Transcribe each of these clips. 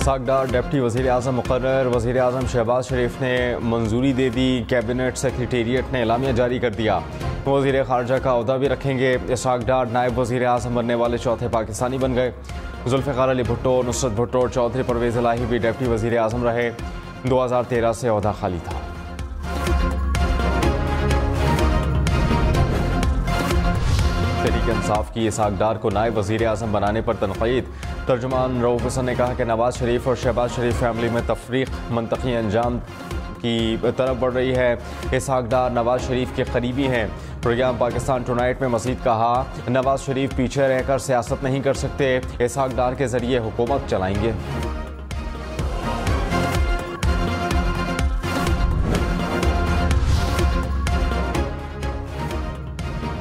इसहाक deputy वज़ीर आज़म मुकर्रर। वज़ीर आज़म शहबाज शरीफ ने मंजूरी दे दी। कैबिनेट सेक्रेटेरिएट ने एलामिया जारी कर दिया। वज़ीर ख़ारजा का ओहदा भी रखेंगे। इसहाक डार नायब वज़ीर आज़म बनने वाले चौथे पाकिस्तानी बन गए। जुल्फ़िकार अली भुट्टो, नुसरत भुट्टो और चौधरी परवेज़ इलाही भी डिप्टी वज़ीर आज़म रहे। 2013 से ओहदा खाली था। तहरीक इंसाफ की इसहाक डार को नायब वज़ीर आज़म बनाने पर तनक़ीद। तर्जुमान रऊफ़ हसन ने कहा कि नवाज शरीफ और शहबाज शरीफ फैमिली में तफरीक मनतकी अंजाम की तरफ बढ़ रही है। इसहाक डार नवाज शरीफ के करीबी हैं। प्रोग्राम पाकिस्तान टुनाइट में मज़ीद कहा, नवाज शरीफ पीछे रहकर सियासत नहीं कर सकते, इसहाक डार के ज़रिए हुकूमत चलाएंगे।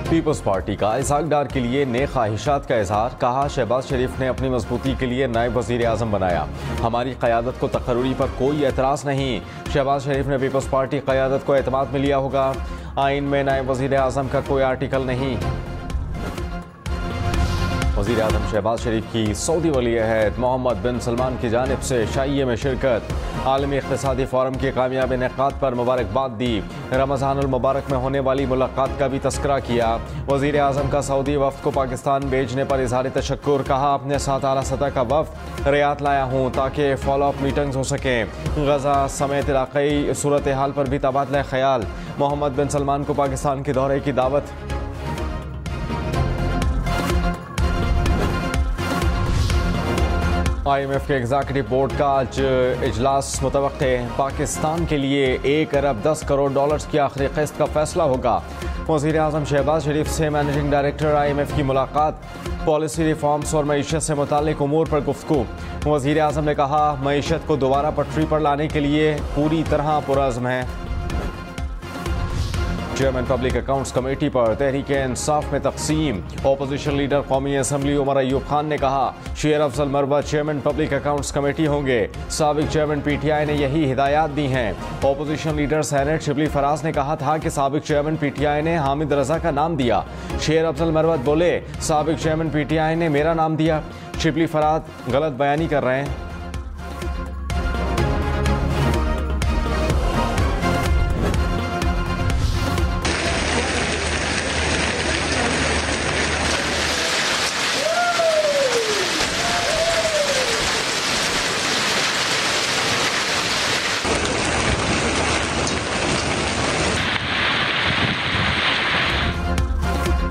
पीपल्स पार्टी का इसहाक डार के लिए नए ख्वाहिशात का इजहार। कहा, शहबाज शरीफ ने अपनी मजबूती के लिए नायब वज़ीर आज़म बनाया। हमारी क़यादत को तकर्री पर कोई एतराज़ नहीं। शहबाज शरीफ ने पीपल्स पार्टी क़यादत को एतमाद में लिया होगा। आइन में नायब वज़ीर आज़म का कोई आर्टिकल नहीं। वज़ीर आज़म शहबाज शरीफ की सऊदी वली अहद मोहम्मद बिन सलमान की जानिब से शाइये में शिरकत। आलमी इक़्तिसादी फ़ोरम के कामयाब इनेक़ाद पर मुबारकबाद दी। रमज़ानुल मुबारक में होने वाली मुलाकात का भी तस्करा किया। वज़ीर आज़म का सऊदी वफ़द को पाकिस्तान भेजने पर इज़हार तशक्कुर। कहा, अपने साथ आला सतह का वफ़द रियाद लाया हूँ ताकि फॉलो अप मीटिंग्स हो सकें। गज़ा समेत इलाक़ाई सूरत हाल पर भी तबादला ख्याल। मोहम्मद बिन सलमान को पाकिस्तान के दौरे की दावत। IMF के एग्जीक्यूटिव बोर्ड का आज इजलास मुतवक्के। पाकिस्तान के लिए 1 अरब 10 करोड़ डॉलर्स की आखिरी किस्त का फैसला होगा। वज़ीर आज़म शहबाज शरीफ से मैनेजिंग डायरेक्टर IMF की मुलाकात। पॉलिसी रिफॉर्म्स और मईशत से मुताल्लिक उमूर पर गुफ्तगू। वज़ीर आज़म ने कहा, मईशत को दोबारा पटरी पर लाने के लिए पूरी तरह पुरअज़्म है। चेयरमैन पब्लिक अकाउंट्स कमेटी पर तहरीक इंसाफ में तकसीम। ओपोजिशन लीडर कौमी असम्बली उमर अयूब खान ने कहा, शेर अफजल मरवा चेयरमैन पब्लिक अकाउंट्स कमेटी होंगे। साबिक चेयरमैन PTI ने यही हिदायत दी हैं। Opposition leader senate Shibli Faraz ने कहा था कि साबिक चेयरमैन PTI ने हामिद रजा का नाम दिया। शेर अफजल मरवत बोले, साबिक चेयरमैन PTI ने मेरा नाम दिया। शिबली फराज गलत बयानी कर रहे हैं।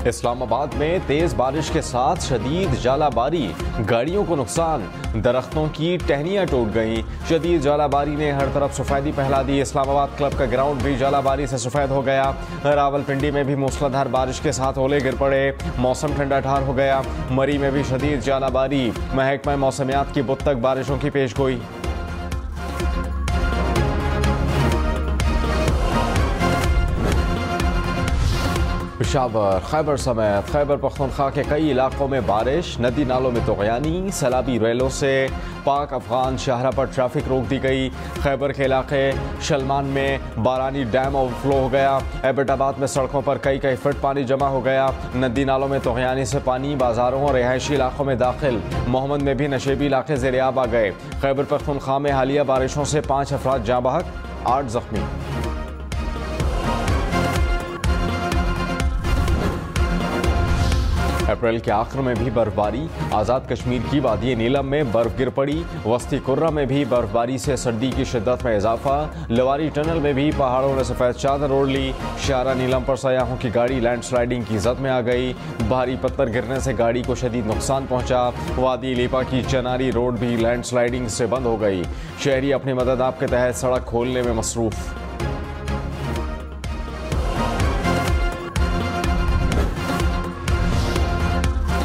इस्लामाबाद में तेज बारिश के साथ शदीद जालाबारी। गाड़ियों को नुकसान। दरख्तों की टहनियां टूट गईं। शदीद जालाबारी ने हर तरफ सफेदी फैला दी। इस्लामाबाद क्लब का ग्राउंड भी जालाबारी से सफेद हो गया। रावलपिंडी में भी मूसलाधार बारिश के साथ ओले गिर पड़े। मौसम ठंडा ठार हो गया। मरी में भी शदीद जालाबारी। महकमा मौसमियात की बुत तक बारिशों की पेशगोई। पेशावर, खैबर समेत खैबर पख्तूनख्वा के कई इलाकों में बारिश। नदी नालों में तुग़यानी। सैलाबी रेलों से पाक अफगान शाहरा पर ट्रैफिक रोक दी गई। खैबर के इलाके शलमान में बारानी डैम ओवरफ्लो हो गया। एबटाबाद में सड़कों पर कई फुट पानी जमा हो गया। नदी नालों में तुग़यानी से पानी बाजारों और रिहायशी इलाकों में दाखिल। मोहम्मद में भी नशेबी इलाके ज़ेर-ए-आब आ गए। खैबर पख्तूनख्वा में हालिया बारिशों से 5 अफराद जाँ बहक, 8 जख्मी। अप्रैल के आखिर में भी बर्फबारी। आज़ाद कश्मीर की वादी नीलम में बर्फ गिर पड़ी। वस्ती कुर्रा में भी बर्फबारी से सर्दी की शिद्दत में इजाफा। लवारी टनल में भी पहाड़ों ने सफ़ेद चादर ओढ़ ली। शारा नीलम पर सयाहों की गाड़ी लैंडस्लाइडिंग की जद में आ गई। भारी पत्थर गिरने से गाड़ी को शदीद नुकसान पहुंचा। वादी लीपा की चनारी रोड भी लैंडस्लाइडिंग से बंद हो गई। शहरी अपनी मदद आप के तहत सड़क खोलने में मसरूफ़।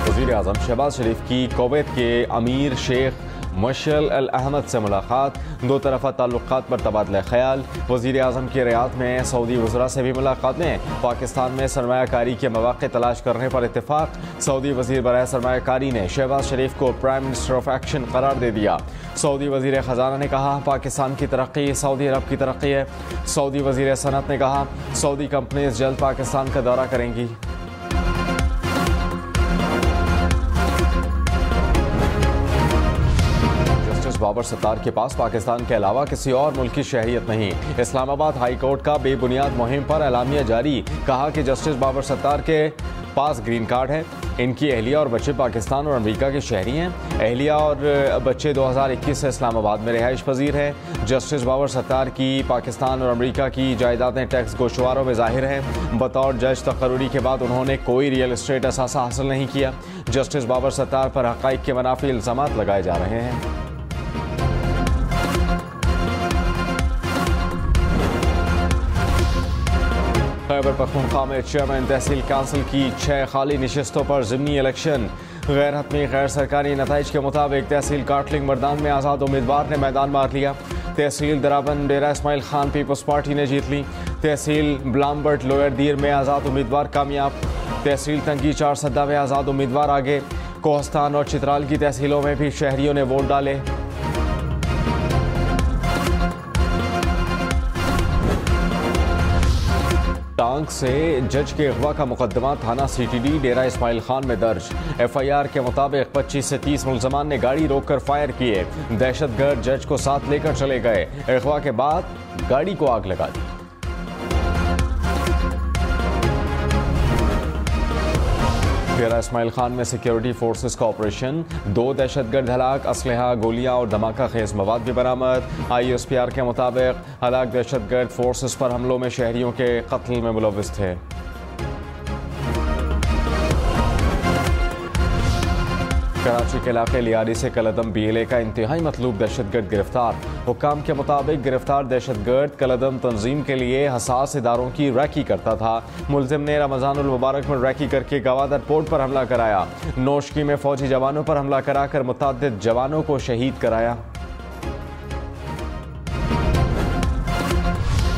वज़ीर आज़म शहबाज शरीफ की कुवैत के अमीर शेख मशल अल अहमद से मुलाकात। दो तरफ़ा ताल्लुक़ात पर तबादला ख्याल। वज़ीर आज़म की रियाद में सऊदी वज़रा से भी मुलाकातें। पाकिस्तान में सरमायाकारी के मौक़े तलाश करने पर इत्तेफाक। सऊदी वज़ीर बराए सरमायाकारी ने शहबाज शरीफ को प्राइम मिनिस्टर ऑफ एक्शन करार दे दिया। सऊदी वज़ीर ख़जाना ने कहा, पाकिस्तान की तरक्की सऊदी अरब की तरक्की है। सऊदी वज़ीर सनअत ने कहा, सऊदी कंपनीज जल्द पाकिस्तान का दौरा करेंगी। जस्टिस बाबर सत्तार के पास पाकिस्तान के अलावा किसी और मुल्क की शहरियत नहीं। इस्लामाबाद हाई कोर्ट का बेबुनियाद मुहिम पर एलामिया जारी। कहा कि जस्टिस बाबर सत्तार के पास ग्रीन कार्ड है। इनकी अहलिया और बच्चे पाकिस्तान और अमेरिका के शहरी हैं। अहलिया और बच्चे 2021 से इस्लामाबाद में रिहाइश पजीर हैं। जस्टिस बाबर सत्तार की पाकिस्तान और अमेरिका की जायदादें टैक्स गोशवारों में जाहिर हैं। बतौर जज तकर्री के बाद उन्होंने कोई रियल एस्टेट असासा हासिल नहीं किया। जस्टिस बाबर सत्तार पर हक़ाइक़ के मनाफी इल्ज़ामात लगाए जा रहे हैं। खैबर पख्तूनख्वा में चेयरमैन तहसील काउंसिल की 6 खाली नशिस्तों पर ज़िमनी इलेक्शन। गैर हतमी गैर सरकारी नताइज के मुताबिक तहसील काटलिंग मर्दान में आज़ाद उम्मीदवार ने मैदान मार लिया। तहसील दराबन डेरा इस्माइल खान पीपल्स पार्टी ने जीत ली। तहसील ब्लामबर्ट लोअर दीर में आज़ाद उम्मीदवार कामयाब। तहसील तंगी 4 सद्दा में आज़ाद उम्मीदवार आगे। कोहस्तान और चित्राल की तहसीलों में भी शहरियों ने वोट डाले। टांग से जज के अगवा का मुकदमा थाना CTD डेरा इस्माइल खान में दर्ज। FIR के मुताबिक 25 से 30 मुलजमान ने गाड़ी रोककर फायर किए। दहशतगर्द जज को साथ लेकर चले गए। अगवा के बाद गाड़ी को आग लगा दी। डेरा इस्माइल खान में सिक्योरिटी फोर्सेस का ऑपरेशन। 2 दहशतगर्द हलाक, असलहा, गोलियां और धमाका खेज मवाद भी बरामद। ISPR के मुताबिक हलाक दहशतगर्द फोर्सेस पर हमलों में शहरियों के कत्ल में मुलव्विस थे। कराची के इलाके लियारी से कलदम BLA का इंतहाई मतलूब दहशतगर्द गिरफ्तार। हुक्काम के मुताबिक गिरफ्तार दहशतगर्द कलदम तंजीम के लिए हसास इदारों की रैकी करता था। मुलजिम ने रमजानुल मुबारक में रैकी करके गवादर पोर्ट पर हमला कराया। नोशकी में फौजी जवानों पर हमला कराकर मुतअद्दिद जवानों को शहीद कराया।